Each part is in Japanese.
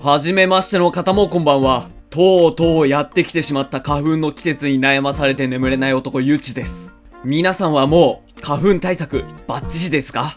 はじめましての方もこんばんは。とうとうやってきてしまった花粉の季節に悩まされて眠れない男ゆちです。皆さんはもう花粉対策バッチシですか？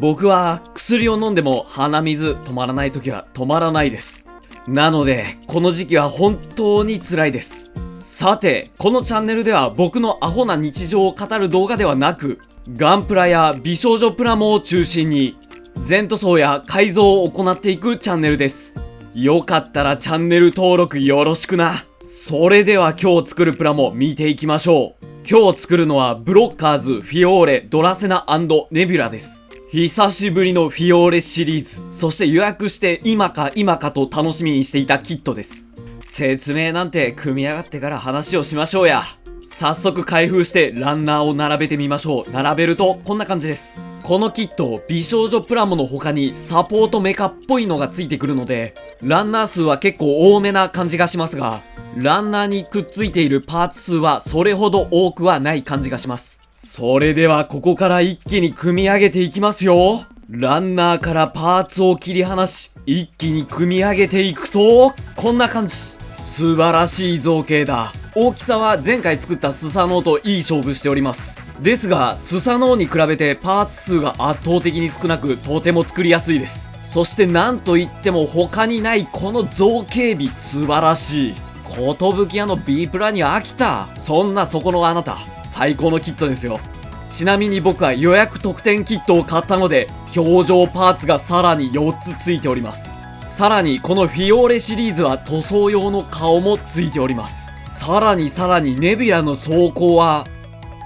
僕は薬を飲んでも鼻水止まらない時は止まらないです。なのでこの時期は本当に辛いです。さて、このチャンネルでは僕のアホな日常を語る動画ではなく、ガンプラや美少女プラモを中心に全塗装や改造を行っていくチャンネルです。よかったらチャンネル登録よろしくな。それでは今日作るプラモ見ていきましょう。今日作るのはブロッカーズ、フィオーレ、ドラセナ&ネビュラです。久しぶりのフィオーレシリーズ、そして予約して今かと楽しみにしていたキットです。説明なんて組み上がってから話をしましょうや。早速開封してランナーを並べてみましょう。並べるとこんな感じです。このキット、美少女プラモの他にサポートメカっぽいのがついてくるので、ランナー数は結構多めな感じがしますが、ランナーにくっついているパーツ数はそれほど多くはない感じがします。それではここから一気に組み上げていきますよ。ランナーからパーツを切り離し、一気に組み上げていくと、こんな感じ。素晴らしい造形だ。大きさは前回作ったスサノオといい勝負しております。ですが、スサノオに比べてパーツ数が圧倒的に少なく、とても作りやすいです。そしてなんといっても他にないこの造形美、素晴らしい。寿屋の B プラに飽きた。そんなそこのあなた、最高のキットですよ。ちなみに僕は予約特典キットを買ったので、表情パーツがさらに4つついております。さらにこのフィオーレシリーズは塗装用の顔もついております。さらにネビュラの装甲は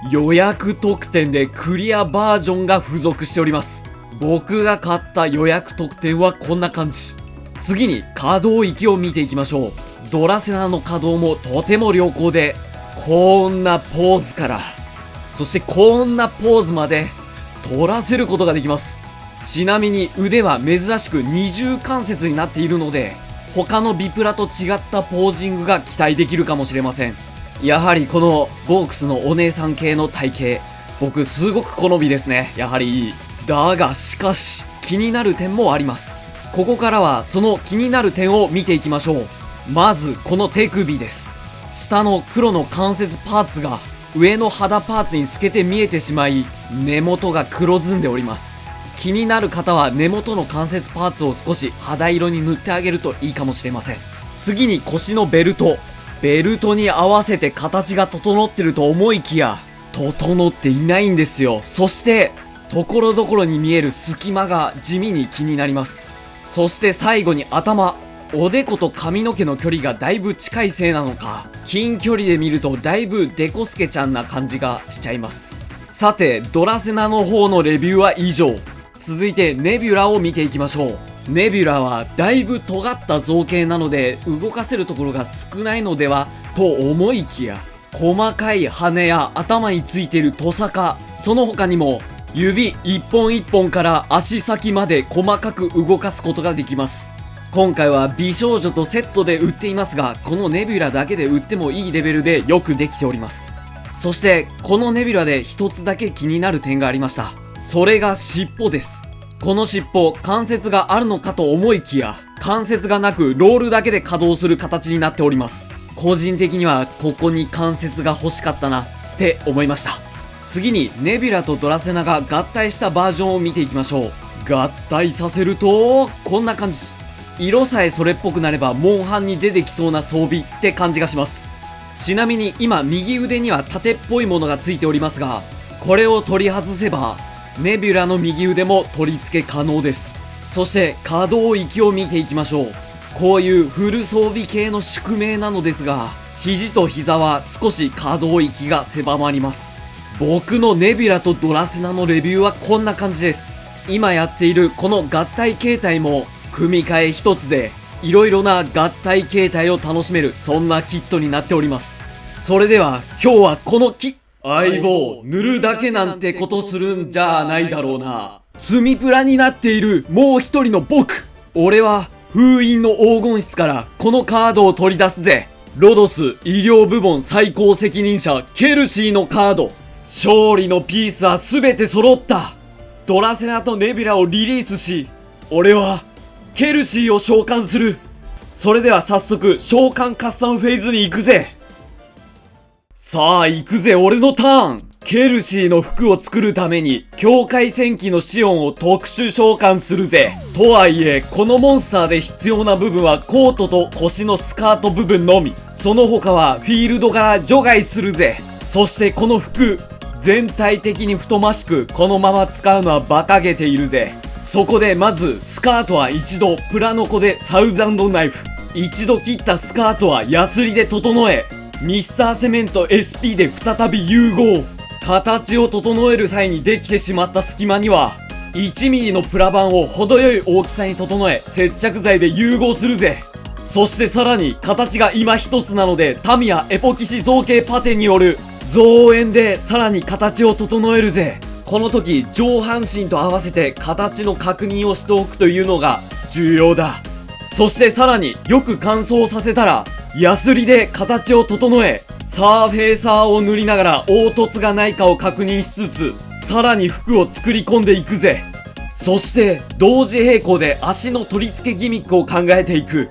予約特典でクリアバージョンが付属しております。僕が買った予約特典はこんな感じ。次に可動域を見ていきましょう。ドラセナの可動もとても良好で、こんなポーズから、そしてこんなポーズまで取らせることができます。ちなみに腕は珍しく二重関節になっているので、他のビプラと違ったポージングが期待できるかもしれません。やはりこのボークスのお姉さん系の体型、僕すごく好みですね。やはりいい。だがしかし気になる点もあります。ここからはその気になる点を見ていきましょう。まずこの手首です。下の黒の関節パーツが上の肌パーツに透けて見えてしまい、根元が黒ずんでおります。気になる方は根元の関節パーツを少し肌色に塗ってあげるといいかもしれません。次に腰のベルト。ベルトに合わせて形が整ってると思いきや、整っていないんですよ。そして、所々に見える隙間が地味に気になります。そして最後に頭。おでこと髪の毛の距離がだいぶ近いせいなのか、近距離で見るとだいぶデコスケちゃんな感じがしちゃいます。さて、ドラセナの方のレビューは以上。続いてネビュラを見ていきましょう。ネビュラはだいぶ尖った造形なので動かせるところが少ないのではと思いきや、細かい羽や頭についているトサカ、その他にも指一本一本から足先まで細かく動かすことができます。今回は美少女とセットで売っていますが、このネビュラだけで売ってもいいレベルでよくできております。そしてこのネビュラで一つだけ気になる点がありました。それが尻尾です。この尻尾、関節があるのかと思いきや、関節がなくロールだけで稼働する形になっております。個人的にはここに関節が欲しかったなって思いました。次にネビュラとドラセナが合体したバージョンを見ていきましょう。合体させるとこんな感じ。色さえそれっぽくなればモンハンに出てきそうな装備って感じがします。ちなみに今右腕には盾っぽいものがついておりますが、これを取り外せばネビュラの右腕も取り付け可能です。そして可動域を見ていきましょう。こういうフル装備系の宿命なのですが、肘と膝は少し可動域が狭まります。僕のネビュラとドラセナのレビューはこんな感じです。今やっているこの合体形態も組み替え一つでいろいろな合体形態を楽しめる、そんなキットになっております。それでは今日はこの相棒、塗るだけなんてことするんじゃないだろうな。積みプラになっているもう一人の僕。俺は封印の黄金室からこのカードを取り出すぜ。ロドス医療部門最高責任者ケルシーのカード。勝利のピースは全て揃った。ドラセナとネビュラをリリースし、俺はケルシーを召喚する。それでは早速召喚カスタムフェーズに行くぜ。さあ行くぜ、俺のターン。ケルシーの服を作るために境界戦記のシオンを特殊召喚するぜ。とはいえこのモンスターで必要な部分はコートと腰のスカート部分のみ。その他はフィールドから除外するぜ。そしてこの服全体的に太ましく、このまま使うのは馬鹿げているぜ。そこでまずスカートは一度プラノコでサウザンドナイフ、一度切ったスカートはヤスリで整え、ミスターセメント SP で再び融合。形を整える際にできてしまった隙間には 1mm のプラ板を程よい大きさに整え、接着剤で融合するぜ。そしてさらに形が今一つなのでタミヤエポキシ造形パテによる増円でさらに形を整えるぜ。この時上半身と合わせて形の確認をしておくというのが重要だ。そしてさらによく乾燥させたらヤスリで形を整え、サーフェーサーを塗りながら凹凸がないかを確認しつつ、さらに服を作り込んでいくぜ。そして同時並行で足の取り付けギミックを考えていく。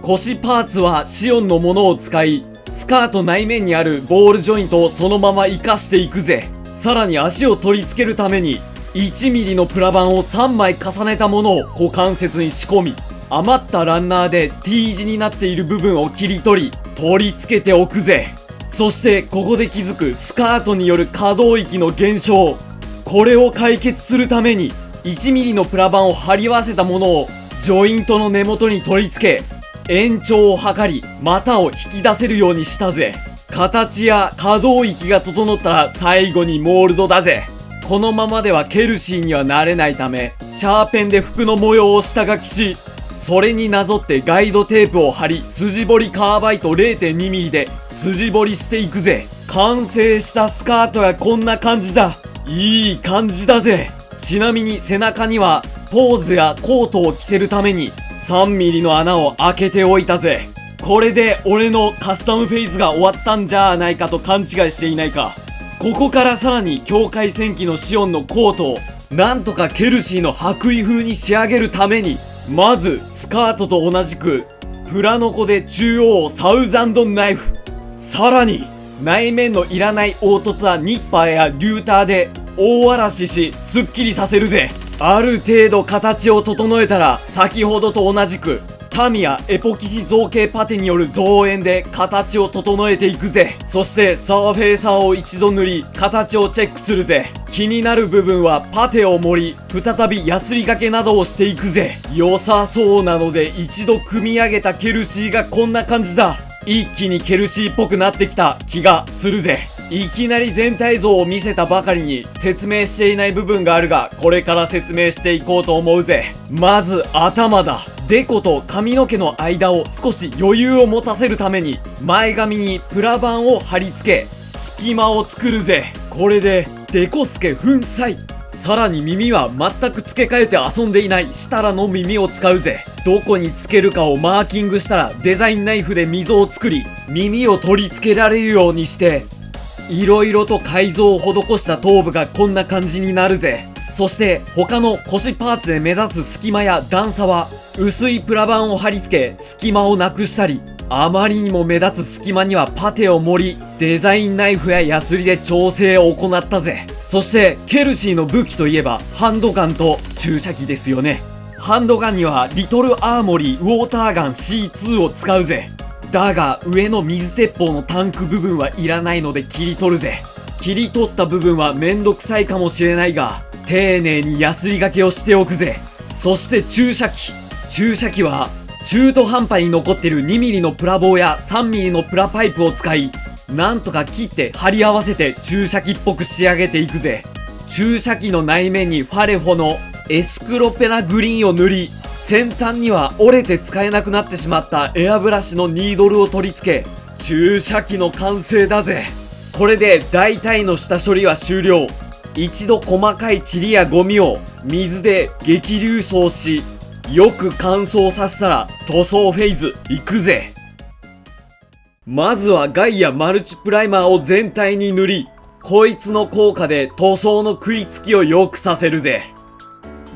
腰パーツはシオンのものを使い、スカート内面にあるボールジョイントをそのまま活かしていくぜ。さらに足を取り付けるために 1mm のプラ板を3枚重ねたものを股関節に仕込み、余ったランナーで T 字になっている部分を切り取り取り付けておくぜ。そしてここで気づくスカートによる可動域の減少、これを解決するために 1mm のプラ板を貼り合わせたものをジョイントの根元に取り付け、延長を測り股を引き出せるようにしたぜ。形や可動域が整ったら最後にモールドだぜ。このままではケルシーにはなれないため、シャーペンで服の模様を下書きし、それになぞってガイドテープを貼り、筋彫りカーバイト 0.2mm で筋彫りしていくぜ。完成したスカートがこんな感じだ。いい感じだぜ。ちなみに背中にはポーズやコートを着せるために 3mm の穴を開けておいたぜ。これで俺のカスタムフェイズが終わったんじゃないかと勘違いしていないか。ここからさらに境界戦記のシオンのコートをなんとかケルシーの白衣風に仕上げるために、まずスカートと同じくプラノコで中央サウザンドナイフ、さらに内面のいらない凹凸はニッパーやリューターで大荒らししスッキリさせるぜ。ある程度形を整えたら先ほどと同じくタミヤエポキシ造形パテによる増円で形を整えていくぜ。そしてサーフェーサーを一度塗り形をチェックするぜ。気になる部分はパテを盛り再びヤスリ掛けなどをしていくぜ。良さそうなので一度組み上げたケルシーがこんな感じだ。一気にケルシーっぽくなってきた気がするぜ。いきなり全体像を見せたばかりに説明していない部分があるが、これから説明していこうと思うぜ。まず頭だ。デコと髪の毛の間を少し余裕を持たせるために前髪にプラ板を貼り付け隙間を作るぜ。これでデコスケ粉砕。さらに耳は全く付け替えて遊んでいない設楽の耳を使うぜ。どこにつけるかをマーキングしたらデザインナイフで溝を作り耳を取り付けられるようにして、色々と改造を施した頭部がこんな感じになるぜ。そして他の腰パーツで目立つ隙間や段差は薄いプラ板を貼り付け隙間をなくしたり、あまりにも目立つ隙間にはパテを盛りデザインナイフやヤスリで調整を行ったぜ。そしてケルシーの武器といえばハンドガンと注射器ですよね。ハンドガンにはリトルアーモリーウォーターガン C2 を使うぜ。だが上の水鉄砲のタンク部分はいらないので切り取るぜ。切り取った部分はめんどくさいかもしれないが丁寧にヤスリ掛けをしておくぜ。そして注射器。注射器は中途半端に残ってる 2mm のプラ棒や 3mm のプラパイプを使いなんとか切って貼り合わせて注射器っぽく仕上げていくぜ。注射器の内面にファレホのエスクロペラグリーンを塗り、先端には折れて使えなくなってしまったエアブラシのニードルを取り付け注射器の完成だぜ。これで大体の下処理は終了。一度細かい塵やゴミを水で激流送しよく乾燥させたら塗装フェーズいくぜ。まずはガイアマルチプライマーを全体に塗り、こいつの効果で塗装の食いつきを良くさせるぜ。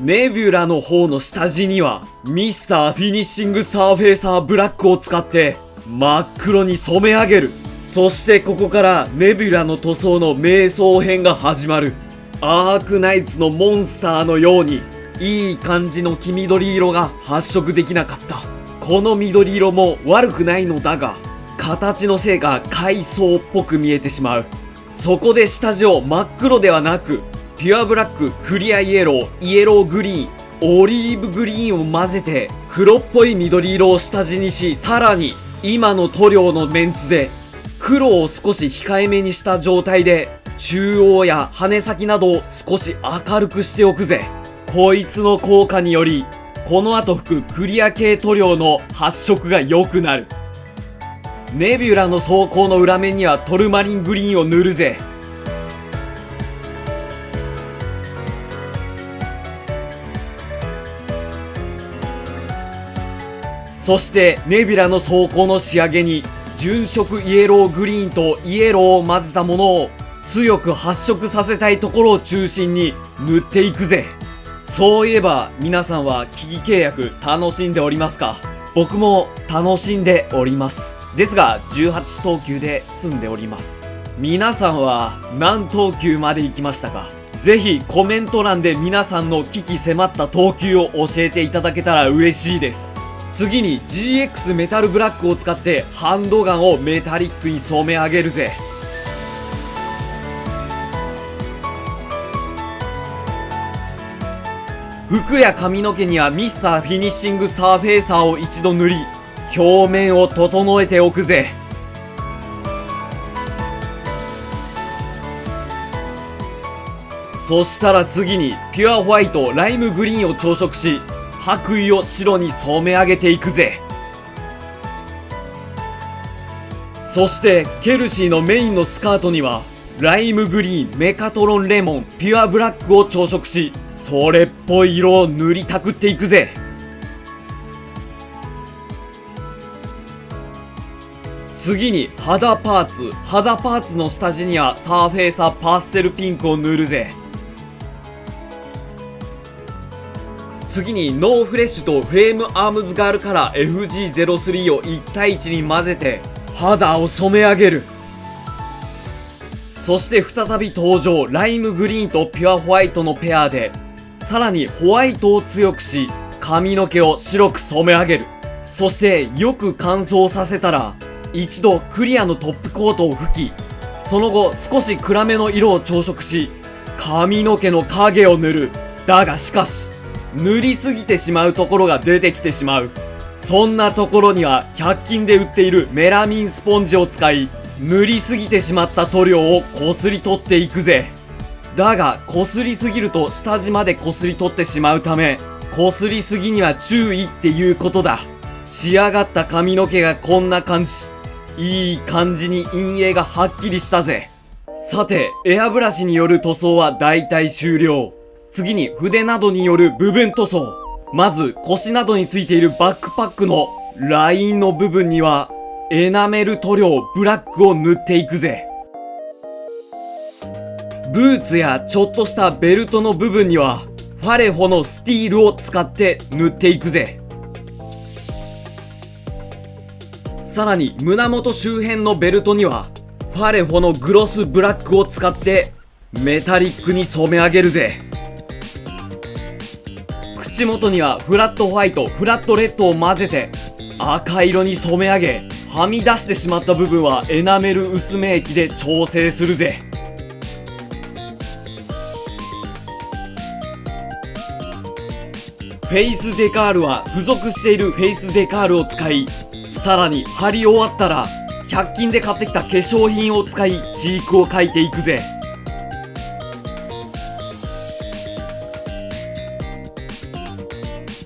ネビュラの方の下地にはミスターフィニッシングサーフェイサーブラックを使って真っ黒に染め上げる。そしてここからネビュラの塗装の迷走編が始まる。アークナイツのモンスターのようにいい感じの黄緑色が発色できなかった。この緑色も悪くないのだが、形のせいか海藻っぽく見えてしまう。そこで下地を真っ黒ではなく、ピュアブラック、クリアイエロー、イエローグリーン、オリーブグリーンを混ぜて黒っぽい緑色を下地にし、さらに今の塗料のメンツで黒を少し控えめにした状態で中央や羽先などを少し明るくしておくぜ。こいつの効果によりこの後吹くクリア系塗料の発色が良くなる。ネビュラの装甲の裏面にはトルマリングリーンを塗るぜ。そしてネビュラの装甲の仕上げに純色イエローグリーンとイエローを混ぜたものを強く発色させたいところを中心に塗っていくぜ。そういえば皆さんは機器契約楽しんでおりますか？僕も楽しんでおります。ですが18等級で積んでおります。皆さんは何等級まで行きましたか？ぜひコメント欄で皆さんの危機迫った等級を教えていただけたら嬉しいです。次に GX メタルブラックを使ってハンドガンをメタリックに染め上げるぜ。服や髪の毛にはミスターフィニッシングサーフェイサーを一度塗り、表面を整えておくぜ。そしたら次にピュアホワイト、ライムグリーンを調色し、白衣を白に染め上げていくぜ。そしてケルシーのメインのスカートにはライムグリーン、メカトロンレモン、ピュアブラックを調色し、それっぽい色を塗りたくっていくぜ。次に肌パーツの下地にはサーフェイサーパステルピンクを塗るぜ。次にノーフレッシュとフレームアームズガールカラー FG03 を1対1に混ぜて肌を染め上げる。そして再び登場、ライムグリーンとピュアホワイトのペアでさらにホワイトを強くし、髪の毛を白く染め上げる。そしてよく乾燥させたら一度クリアのトップコートを吹き、その後少し暗めの色を調色し髪の毛の影を塗る。だがしかし塗りすぎてしまうところが出てきてしまう。そんなところには100均で売っているメラミンスポンジを使い、塗りすぎてしまった塗料をこすり取っていくぜ。だがこすりすぎると下地までこすり取ってしまうため、こすりすぎには注意っていうことだ。仕上がった髪の毛がこんな感じ。いい感じに陰影がはっきりしたぜ。さてエアブラシによる塗装はだいたい終了。次に筆などによる部分塗装。まず腰などについているバックパックのラインの部分にはエナメル塗料ブラックを塗っていくぜ。ブーツやちょっとしたベルトの部分にはファレホのスティールを使って塗っていくぜ。さらに胸元周辺のベルトにはファレホのグロスブラックを使ってメタリックに染め上げるぜ。口元にはフラットホワイト、フラットレッドを混ぜて赤色に染め上げ、はみ出してしまった部分はエナメル薄め液で調整するぜ。フェイスデカールは付属しているフェイスデカールを使い、さらに貼り終わったら100均で買ってきた化粧品を使いチークを描いていくぜ。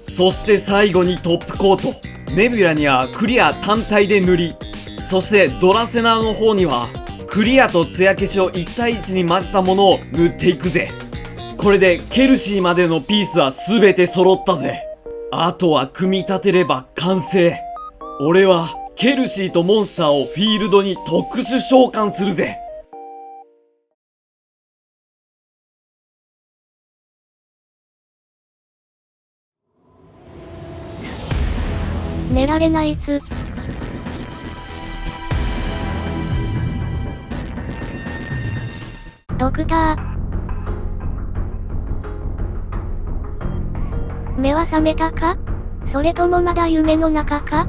そして最後にトップコート。ネビュラにはクリア単体で塗り、そしてドラセナの方にはクリアと艶消しを1対1に混ぜたものを塗っていくぜ。これでケルシーまでのピースは全て揃ったぜ。あとは組み立てれば完成。俺はケルシーとモンスターをフィールドに特殊召喚するぜ。寝られないつ。ドクター。目は覚めたか？それともまだ夢の中か？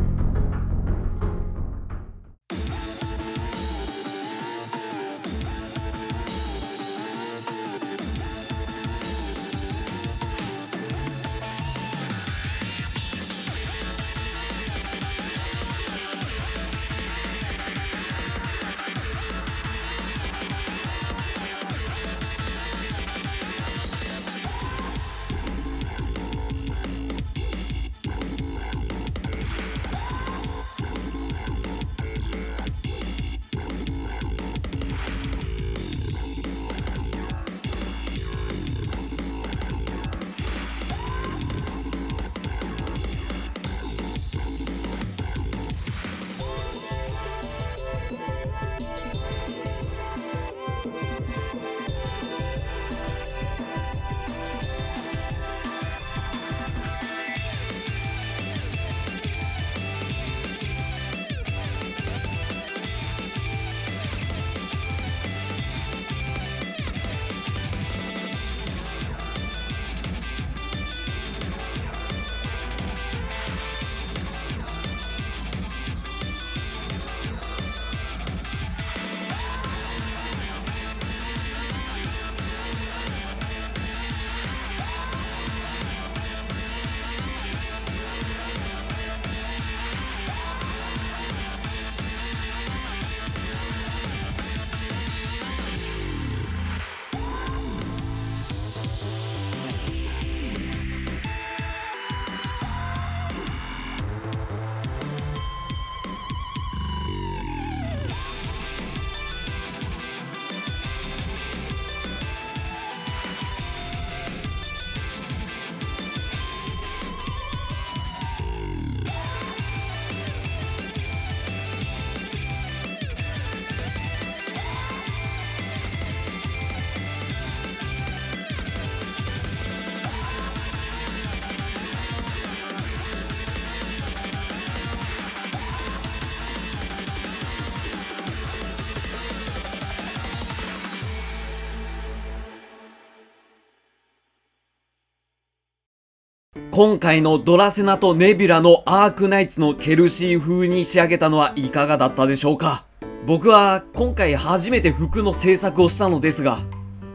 今回のドラセナとネビュラのアークナイツのケルシー風に仕上げたのはいかがだったでしょうか。僕は今回初めて服の制作をしたのですが、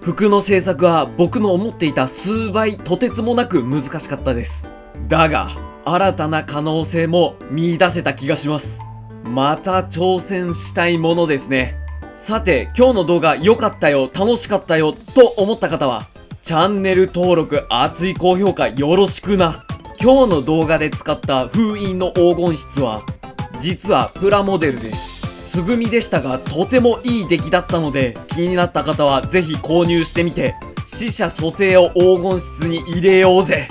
服の制作は僕の思っていた数倍とてつもなく難しかったです。だが、新たな可能性も見出せた気がします。また挑戦したいものですね。さて、今日の動画良かったよ、楽しかったよと思った方は、チャンネル登録、熱い高評価よろしくな。今日の動画で使った封印の黄金筆は、実はプラモデルです。素組みでしたが、とてもいい出来だったので、気になった方はぜひ購入してみて、死者蘇生を黄金筆に入れようぜ。